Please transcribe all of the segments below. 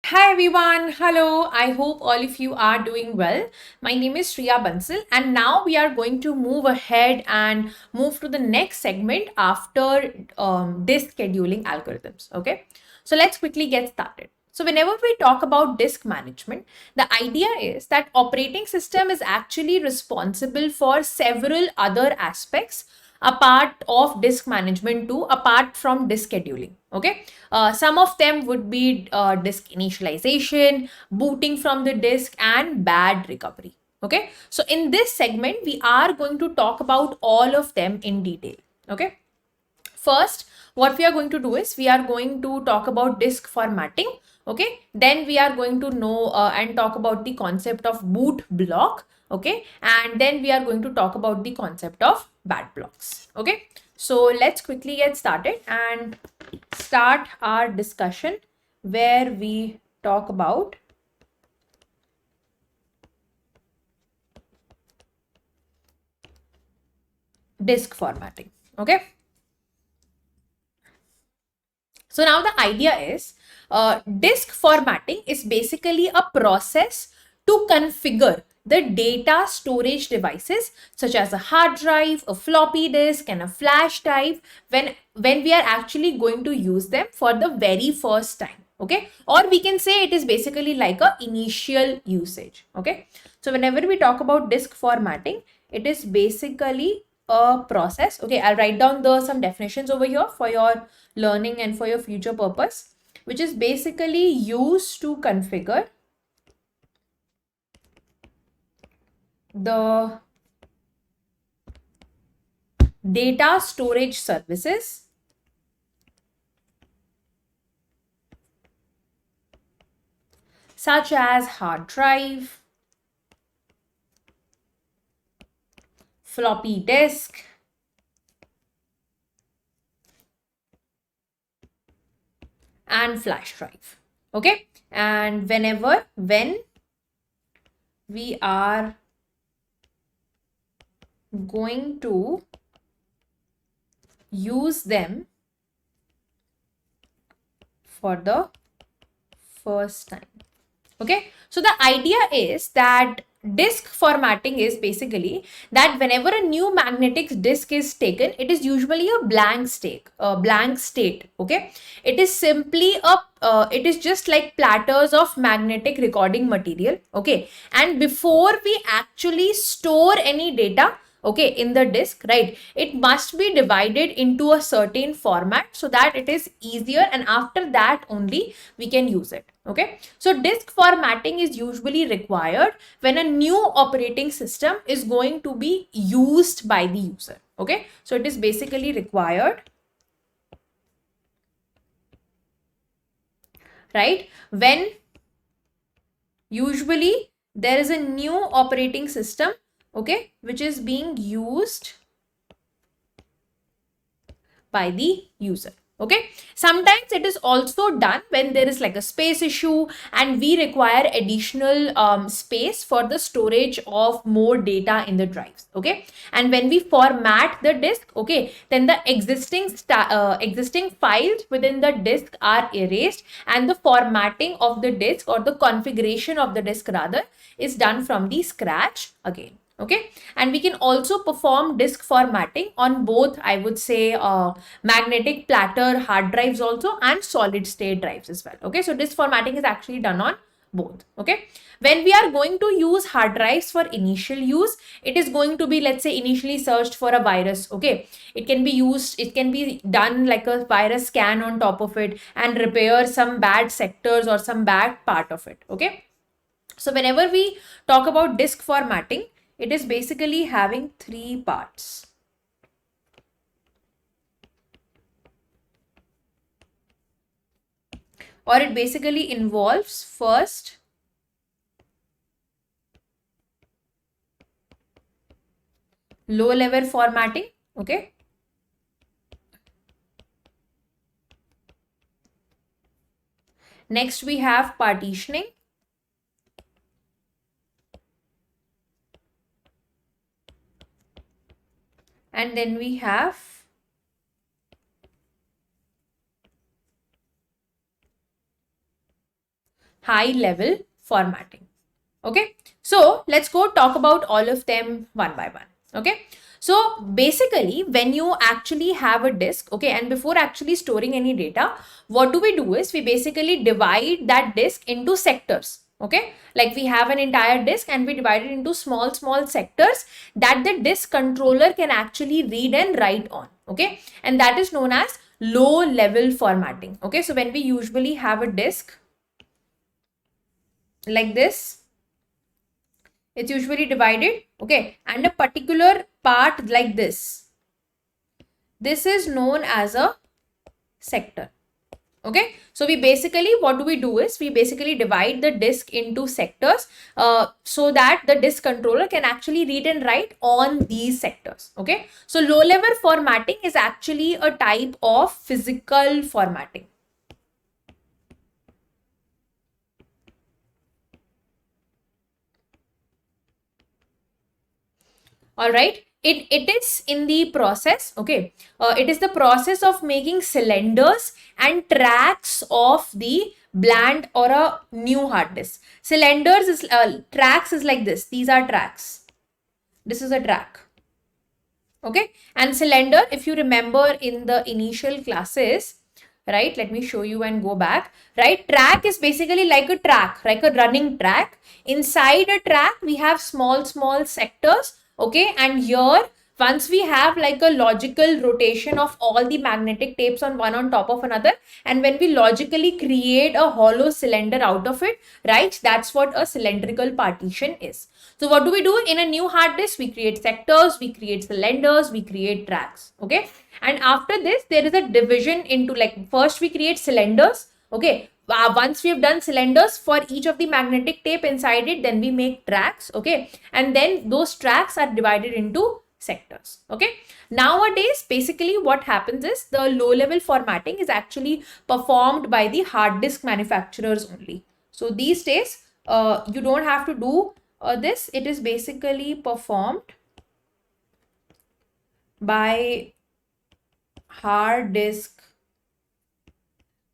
Hi everyone, hello. I hope all of you are doing well. My name is Shriya Bansal, and now we are going to move ahead and move to the next segment after disk scheduling algorithms. Okay, so let's quickly get started. So whenever we talk about disk management, the idea is that operating system is actually responsible for several other aspects apart of disk management too, apart from disk scheduling. Okay, some of them would be disk initialization, booting from the disk, and bad recovery. Okay, so in this segment we are going to talk about all of them in detail. Okay, first, what we are going to do is we are going to talk about disk formatting. Okay, then we are going to know and talk about the concept of boot block. Okay, and then we are going to talk about the concept of bad blocks. Okay, so let's quickly get started and start our discussion where we talk about disk formatting. Okay, so now the idea is disk formatting is basically a process to configure the data storage devices such as a hard drive, a floppy disk, and a flash drive when we are actually going to use them for the very first time. Okay, or we can say it is basically like a initial usage. Okay, so whenever we talk about disk formatting, it is basically a process. Okay, I'll write down the some definitions over here for your learning and for your future purpose, which is basically used to configure the data storage services such as hard drive, floppy disk, and flash drive. Okay, and when we are going to use them for the first time. Okay, so the idea is that disk formatting is basically that whenever a new magnetic disk is taken, it is usually a blank state. Okay, it is simply it is just like platters of magnetic recording material. Okay, and before we actually store any data, okay, in the disk, right, it must be divided into a certain format so that it is easier, and after that only we can use it. Okay, so disk formatting is usually required when a new operating system is going to be used by the user. Okay, so it is basically required, right, when usually there is a new operating system, okay, which is being used by the user. Okay, sometimes it is also done when there is like a space issue and we require additional space for the storage of more data in the drives. Okay, and when we format the disk, okay, then the existing files within the disk are erased, and the formatting of the disk, or the configuration of the disk rather, is done from the scratch again. Okay, and we can also perform disk formatting on both, I would say, magnetic platter hard drives also, and solid state drives as well. Okay, so disk formatting is actually done on both. Okay, when we are going to use hard drives for initial use, it is going to be, let's say, initially searched for a virus. Okay, it can be done like a virus scan on top of it and repair some bad sectors or some bad part of it. Okay, so whenever we talk about disk formatting, it is basically having three parts. Or it basically involves first low level formatting. Okay, next we have partitioning, and then we have high level formatting. Okay, so let's go talk about all of them one by one. Okay, so basically when you actually have a disk, okay, and before actually storing any data, what do? Is we basically divide that disk into sectors. Okay, like we have an entire disk and we divide it into small sectors that the disk controller can actually read and write on. Okay, and that is known as low level formatting. Okay, so when we usually have a disk like this, it's usually divided, okay, and a particular part like this is known as a sector. Okay, so we basically, what do? Is we basically divide the disk into sectors so that the disk controller can actually read and write on these sectors. Okay, so low level formatting is actually a type of physical formatting. All right, it is in the process, okay, it is the process of making cylinders and tracks of the bland or a new hard disk. Cylinders is tracks is like this, these are tracks, this is a track. Okay, and cylinder, if you remember in the initial classes, right, let me show you and go back, right, track is basically like a track, like a running track. Inside a track we have small sectors, okay, and here once we have like a logical rotation of all the magnetic tapes on one on top of another, and when we logically create a hollow cylinder out of it, right, that's what a cylindrical partition is. So what do? In a new hard disk, we create sectors, we create cylinders, we create tracks. Okay, and after this there is a division into, like, first we create cylinders. Okay, once we have done cylinders for each of the magnetic tape inside it, then we make tracks. Okay, and then those tracks are divided into sectors. Okay, nowadays basically what happens is the low level formatting is actually performed by the hard disk manufacturers only. So these days you don't have to do this, it is basically performed by hard disk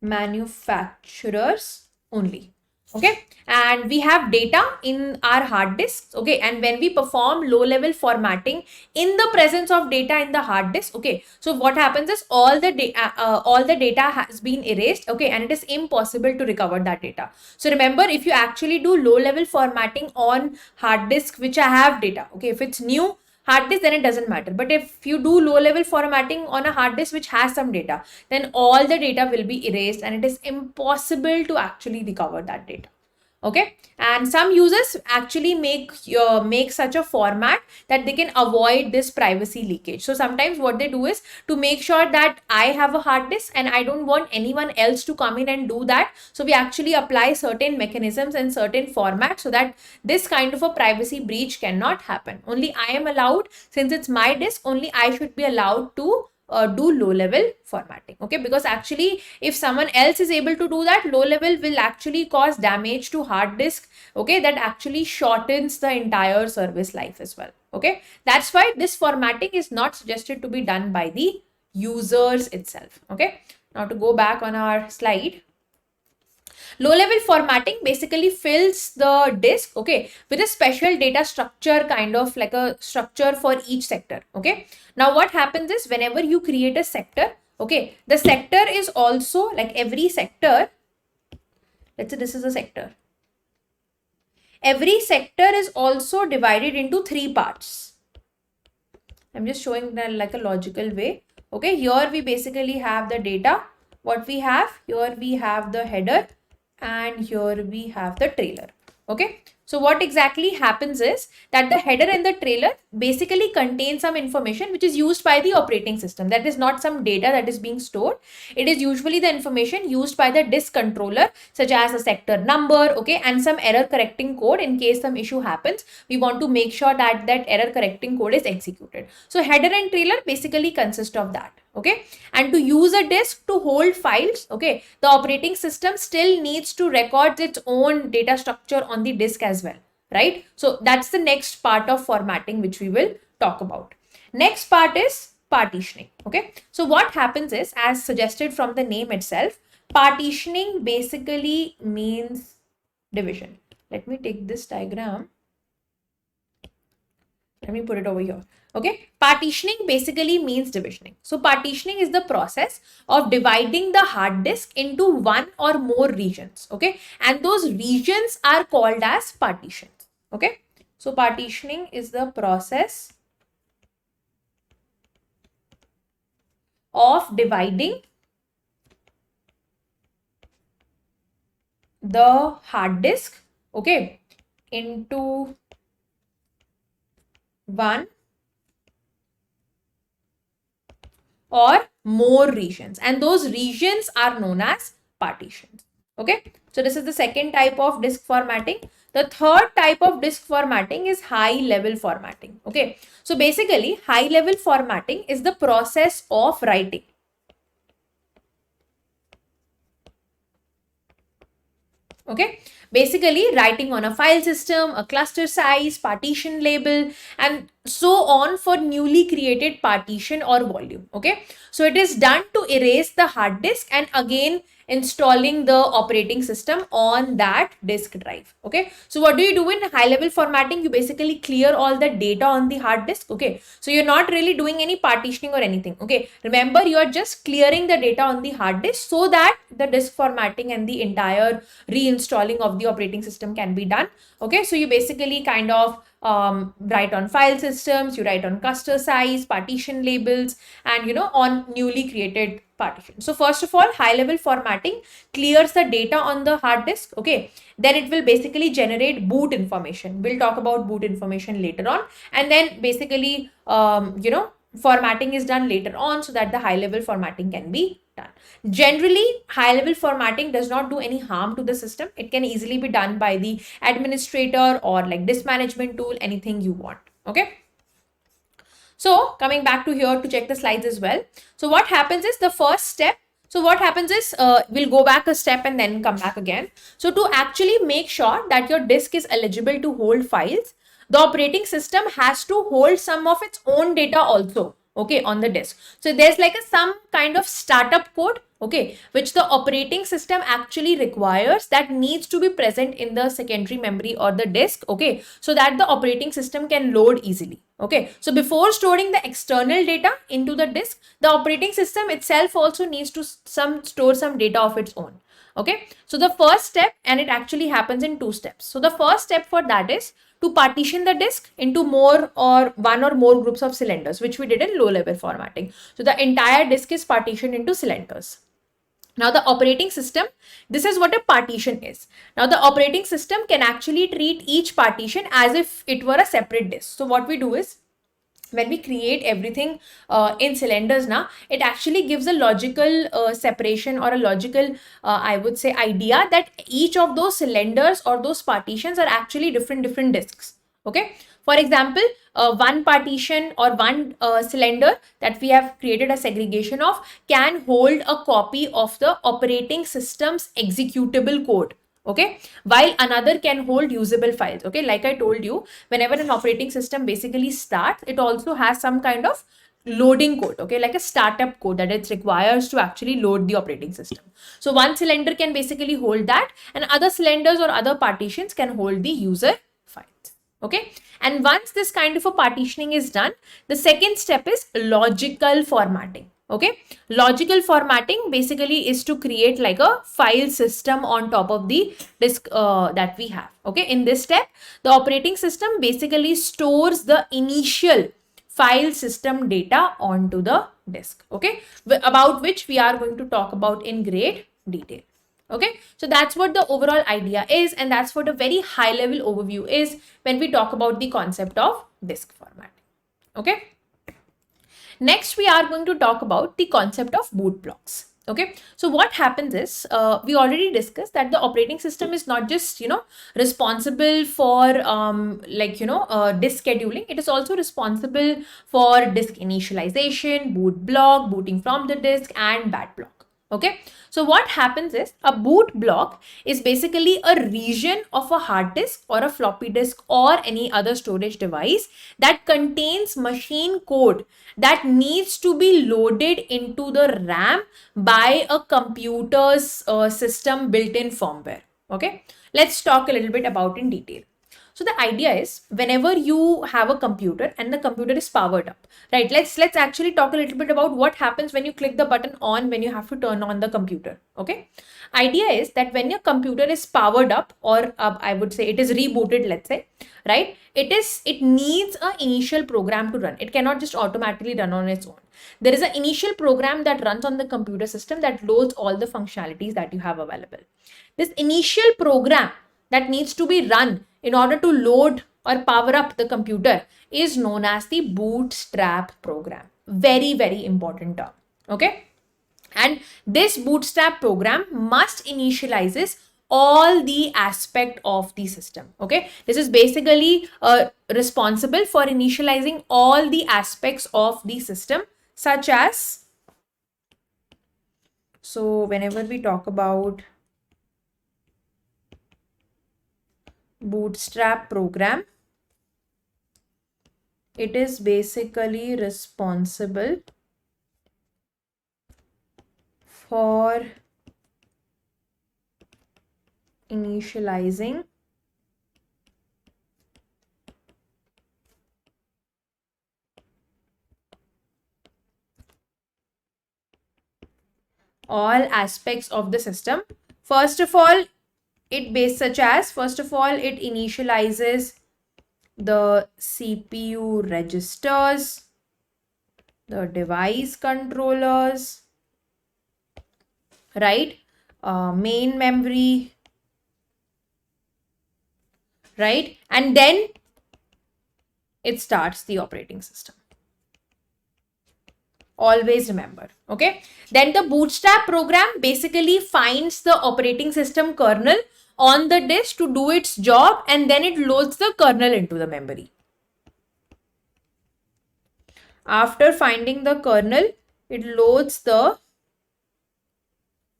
manufacturers only. Okay, and we have data in our hard disks. Okay, and when we perform low level formatting in the presence of data in the hard disk, okay, so what happens is all the data has been erased. Okay, and it is impossible to recover that data. So remember, if you actually do low level formatting on hard disk which have data, okay, if it's new hard disk, then it doesn't matter. But if you do low level formatting on a hard disk which has some data, then all the data will be erased and it is impossible to actually recover that data. Okay, and some users actually make such a format that they can avoid this privacy leakage. So sometimes what they do is, to make sure that I have a hard disk and I don't want anyone else to come in and do that, so we actually apply certain mechanisms and certain formats so that this kind of a privacy breach cannot happen. Only I am allowed, since it's my disk, only I should be allowed to do low level formatting. Okay, because actually if someone else is able to do that, low level will actually cause damage to hard disk. Okay, that actually shortens the entire service life as well. Okay, that's why this formatting is not suggested to be done by the users itself. Okay, now to go back on our slide, low level formatting basically fills the disk, okay, with a special data structure, kind of like a structure for each sector. Okay, now what happens is, whenever you create a sector, okay, the sector is also, like, every sector, let's say this is a sector, every sector is also divided into 3 parts. I'm just showing that like a logical way. Okay, here we basically have the data, what we have here, we have the header, and here we have the trailer. Okay, so what exactly happens is that the header and the trailer basically contain some information which is used by the operating system. That is not some data that is being stored. It is usually the information used by the disk controller, such as a sector number, okay, and some error correcting code. In case some issue happens, we want to make sure that that error correcting code is executed. So header and trailer basically consist of that. Okay, and to use a disk to hold files, okay, the operating system still needs to record its own data structure on the disk as well, right? So that's the next part of formatting which we will talk about. Next part is partitioning. Okay, so what happens is, as suggested from the name itself, partitioning basically means division. Let me take this diagram. Let me put it over here. Okay, partitioning basically means divisioning. So partitioning is the process of dividing the hard disk into one or more regions. Okay, and those regions are called as partitions. Okay, so partitioning is the process of dividing the hard disk, okay, into one or more regions, and those regions are known as partitions. Okay, so this is the second type of disk formatting. The third type of disk formatting is high level formatting. Okay, so basically high level formatting is the process of writing. Okay, basically writing on a file system, a cluster size, partition label, and so on for newly created partition or volume. Okay, so it is done to erase the hard disk and again installing the operating system on that disk drive. Okay, so what do you do in high level formatting? You basically clear all the data on the hard disk. Okay, so you're not really doing any partitioning or anything. Okay, remember, you're just clearing the data on the hard disk so that the disk formatting and the entire reinstalling of the operating system can be done. Okay, so you basically kind of write on file systems, you write on cluster size, partition labels, and on newly created partition. So first of all, high level formatting clears the data on the hard disk. Okay, then it will basically generate boot information. We'll talk about boot information later on, and then basically formatting is done later on so that the high level formatting can be done. Generally, high level formatting does not do any harm to the system. It can easily be done by the administrator or like disk management tool, anything you want. Okay, so coming back to here to check the slides as well. So what happens is the first step. So what happens is we'll go back a step and then come back again. So to actually make sure that your disk is eligible to hold files, the operating system has to hold some of its own data also, okay, on the disk. So there's like some kind of startup code, okay, which the operating system actually requires, that needs to be present in the secondary memory or the disk, okay, so that the operating system can load easily. Okay, so before storing the external data into the disk, the operating system itself also needs to store some data of its own. Okay, so the first step, and it actually happens in two steps. So the first step for that is to partition the disk into more or one or more groups of cylinders, which we did in low level formatting. So the entire disk is partitioned into cylinders. Now the operating system, this is what a partition is. Now the operating system can actually treat each partition as if it were a separate disk. So what we do is, when we create everything in cylinders now, it actually gives a logical separation or a logical I would say idea that each of those cylinders or those partitions are actually different disks. Okay, for example, one partition or one cylinder that we have created a segregation of can hold a copy of the operating system's executable code. Okay, while another can hold usable files. Okay, like I told you, whenever an operating system basically starts, it also has some kind of loading code, okay, like a startup code that it requires to actually load the operating system. So one cylinder can basically hold that, and other cylinders or other partitions can hold the user files. Okay, and once this kind of a partitioning is done, the second step is logical formatting. Okay, logical formatting basically is to create like a file system on top of the disk that we have. Okay, in this step, the operating system basically stores the initial file system data onto the disk. Okay, about which we are going to talk about in great detail. Okay, so that's what the overall idea is, and that's what a very high level overview is when we talk about the concept of disk formatting. Okay, next we are going to talk about the concept of boot blocks. Okay, so what happens is we already discussed that the operating system is not just responsible for disk scheduling. It is also responsible for disk initialization, boot block, booting from the disk, and bad block. Okay, so what happens is a boot block is basically a region of a hard disk or a floppy disk or any other storage device that contains machine code that needs to be loaded into the RAM by a computer's system built-in firmware. Okay, let's talk a little bit about in detail. So the idea is whenever you have a computer and the computer is powered up, right? Let's actually talk a little bit about what happens when you click the button on when you have to turn on the computer. Okay. Idea is that when your computer is powered up, or I would say it is rebooted, let's say, right? It needs an initial program to run. It cannot just automatically run on its own. There is an initial program that runs on the computer system that loads all the functionalities that you have available. This initial program that needs to be run in order to load or power up the computer is known as the bootstrap program. Very, very important term. Okay. And this bootstrap program must initializes all the aspect of the system. Okay. This is basically responsible for initializing all the aspects of the system, such as, so whenever we talk about bootstrap program, it is basically responsible for initializing all aspects of the system. First of all, it initializes the CPU registers, the device controllers, right? Main memory, right? And then it starts the operating system. Always remember, okay? Then the bootstrap program basically finds the operating system kernel on the disk to do its job, and then it loads the kernel into the memory. After finding the kernel, it loads the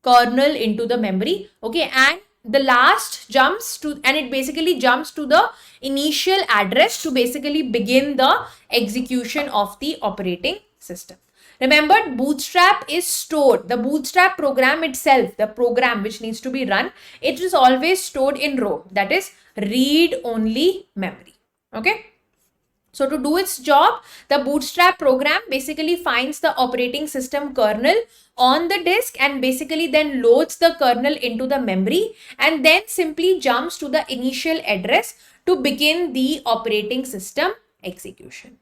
kernel into the memory, okay? And the last jumps to, and it basically jumps to the initial address to basically begin the execution of the operating system. Remember, bootstrap is stored. The bootstrap program itself, the program which needs to be run, it is always stored in ROM, that is read-only memory. Okay. So to do its job, the bootstrap program basically finds the operating system kernel on the disk and basically then loads the kernel into the memory and then simply jumps to the initial address to begin the operating system execution.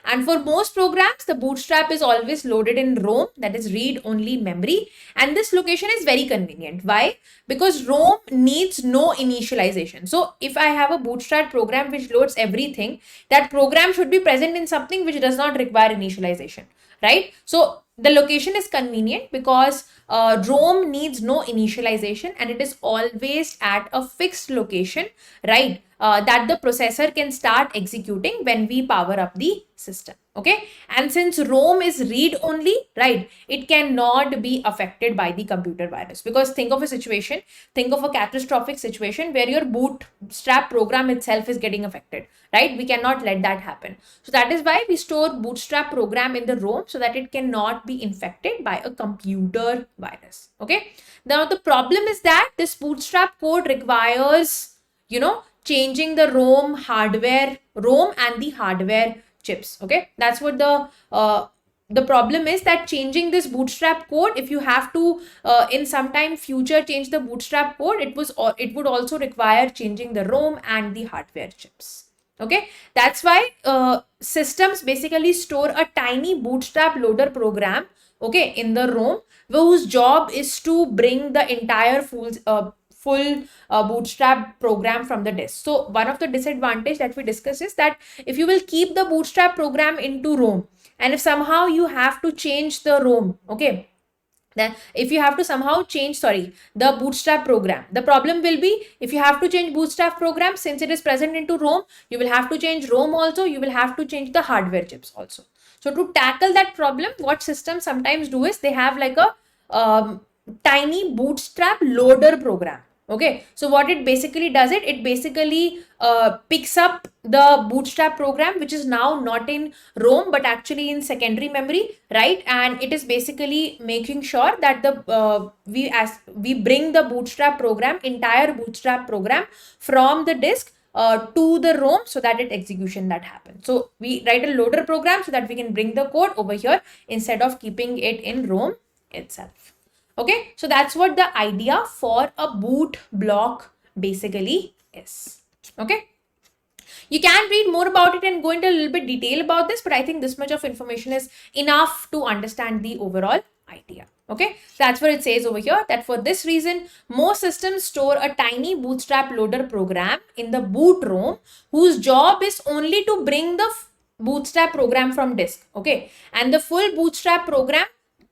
And for most programs, the bootstrap is always loaded in ROM, that is read-only memory. And this location is very convenient. Why? Because ROM needs no initialization. So if I have a bootstrap program which loads everything, that program should be present in something which does not require initialization, right? So the location is convenient because ROM needs no initialization and it is always at a fixed location, right? That the processor can start executing when we power up the system. Okay. And since ROM is read only, right, it cannot be affected by the computer virus, because think of a catastrophic situation where your bootstrap program itself is getting affected, right? We cannot let that happen. So that is why we store bootstrap program in the ROM so that it cannot be infected by a computer virus. Okay. Now the problem is that this bootstrap code requires, changing the ROM and the hardware chips. Okay, that's what the problem is, that changing this bootstrap code, if you have to in some time future change the bootstrap code, it would also require changing the ROM and the hardware chips. Okay, that's why systems basically store a tiny bootstrap loader program, okay, in the ROM, whose job is to bring the entire full bootstrap program from the disk. So one of the disadvantage that we discuss is that if you will keep the bootstrap program into ROM, and if somehow you have to change the ROM, okay, then if you have to somehow change, the bootstrap program, the problem will be, if you have to change bootstrap program, since it is present into ROM, you will have to change ROM also, you will have to change the hardware chips also. So to tackle that problem, what systems sometimes do is they have like a tiny bootstrap loader program. Okay, so what it basically does, it basically picks up the bootstrap program, which is now not in ROM but actually in secondary memory, right? And it is basically making sure that we bring the bootstrap program, entire bootstrap program, from the disk to the ROM, so that it execution that happens. So we write a loader program so that we can bring the code over here instead of keeping it in ROM itself. Okay, so that's what the idea for a boot block basically is. Okay, you can read more about it and go into a little bit detail about this, but I think this much of information is enough to understand the overall idea. Okay, that's what it says over here, that for this reason, most systems store a tiny bootstrap loader program in the boot ROM whose job is only to bring the bootstrap program from disk. Okay, and the full bootstrap program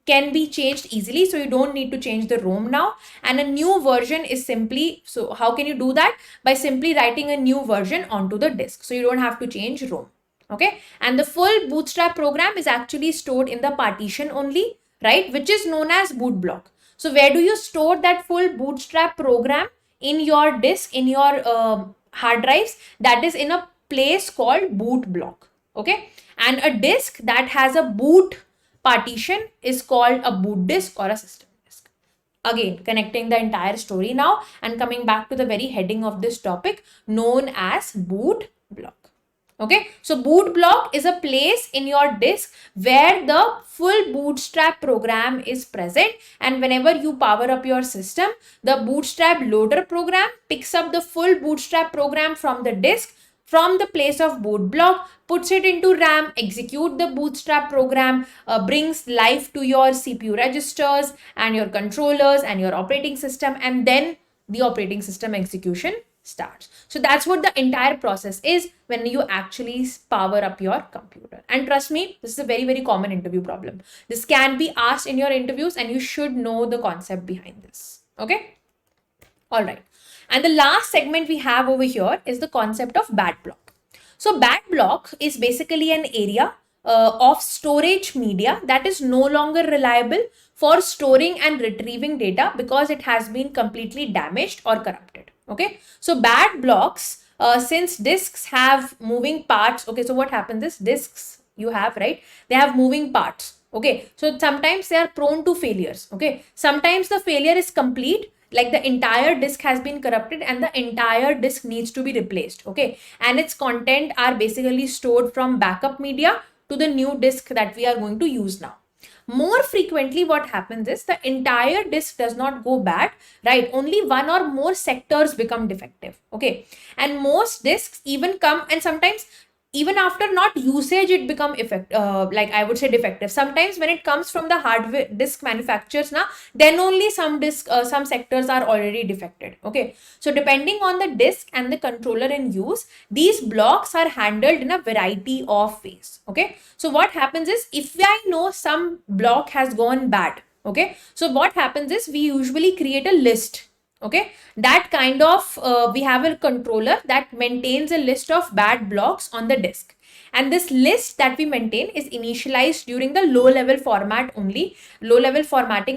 can be changed easily, so you don't need to change the ROM now, and a new version is simply, so how can you do that? By simply writing a new version onto the disk, so you don't have to change ROM. Okay, and the full bootstrap program is actually stored in the partition only, right, which is known as boot block. So where do you store that full bootstrap program? In your disk, in your hard drives, that is in a place called boot block. Okay, and a disk that has a boot partition is called a boot disk or a system disk. Again, connecting the entire story now and coming back to the very heading of this topic, known as boot block. Okay, so boot block is a place in your disk where the full bootstrap program is present, and whenever you power up your system, the bootstrap loader program picks up the full bootstrap program from the disk, from the place of boot block, puts it into RAM, execute the bootstrap program, brings life to your CPU registers and your controllers and your operating system, and then the operating system execution starts. So that's what the entire process is when you actually power up your computer. And trust me, this is a very, very common interview problem. This can be asked in your interviews and you should know the concept behind this. Okay. All right. And the last segment we have over here is the concept of bad block. So bad block is basically an area of storage media that is no longer reliable for storing and retrieving data because it has been completely damaged or corrupted. Okay, so bad blocks, since disks have moving parts. Okay, so what happens is disks you have, right, they have moving parts. Okay, so sometimes they are prone to failures. Okay, sometimes the failure is complete, like the entire disk has been corrupted and the entire disk needs to be replaced. Okay, and its content are basically stored from backup media to the new disk that we are going to use now. More frequently, what happens is the entire disk does not go bad, right? Only one or more sectors become defective. Okay, and most disks even come, and sometimes even after not usage it become like I would say defective. Sometimes when it comes from the hardware disk manufacturers now, then only some some sectors are already defected. Okay, so depending on the disk and the controller in use, these blocks are handled in a variety of ways. Okay, so what happens is, if I know some block has gone bad, okay, so what happens is we usually create a list. Okay, that kind of we have a controller that maintains a list of bad blocks on the disk, and this list that we maintain is initialized during the low level formatting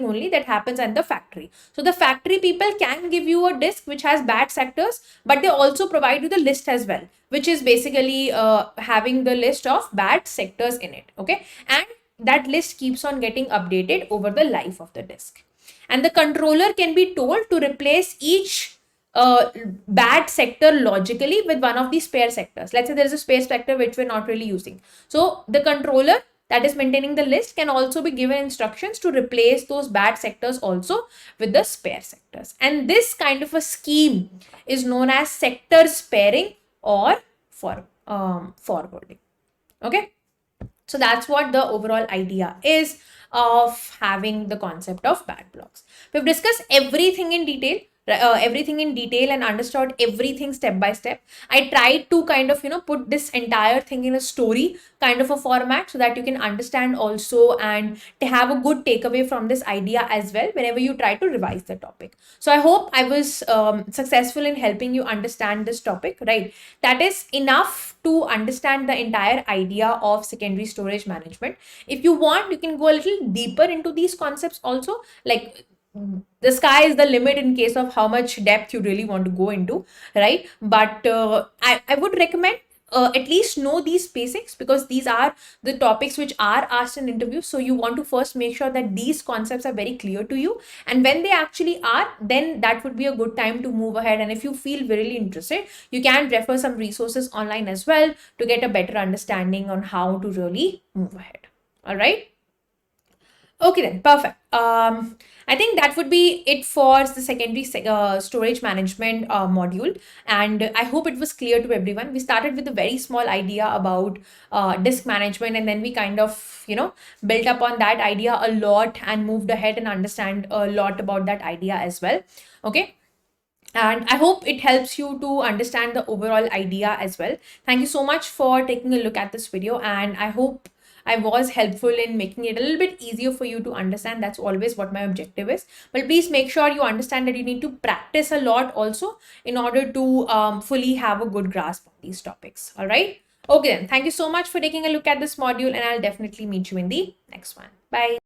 only that happens at the factory. So the factory people can give you a disk which has bad sectors, but they also provide you the list as well, which is basically having the list of bad sectors in it. Okay, and that list keeps on getting updated over the life of the disk. And the controller can be told to replace each bad sector logically with one of the spare sectors. Let's say there is a spare sector which we're not really using. So the controller that is maintaining the list can also be given instructions to replace those bad sectors also with the spare sectors. And this kind of a scheme is known as sector sparing or forwarding. Okay. So that's what the overall idea is of having the concept of bad blocks. We've discussed everything in detail. And understood everything step by step. I tried to kind of, put this entire thing in a story kind of a format so that you can understand also and to have a good takeaway from this idea as well whenever you try to revise the topic. So I hope I was successful in helping you understand this topic, right? That is enough to understand the entire idea of secondary storage management. If you want, you can go a little deeper into these concepts also, like the sky is the limit in case of how much depth you really want to go into, right? But I would recommend at least know these basics, because these are the topics which are asked in interviews. So you want to first make sure that these concepts are very clear to you. And when they actually are, then that would be a good time to move ahead. And if you feel really interested, you can refer some resources online as well to get a better understanding on how to really move ahead. All right. Okay then, perfect. I think that would be it for the secondary storage management module, and I hope it was clear to everyone. We started with a very small idea about disk management, and then we kind of, built up on that idea a lot and moved ahead and understand a lot about that idea as well. Okay. And I hope it helps you to understand the overall idea as well. Thank you so much for taking a look at this video, and I hope I was helpful in making it a little bit easier for you to understand. That's always what my objective is. But please make sure you understand that you need to practice a lot also in order to fully have a good grasp of these topics. All right. Okay then. Thank you so much for taking a look at this module, and I'll definitely meet you in the next one. Bye.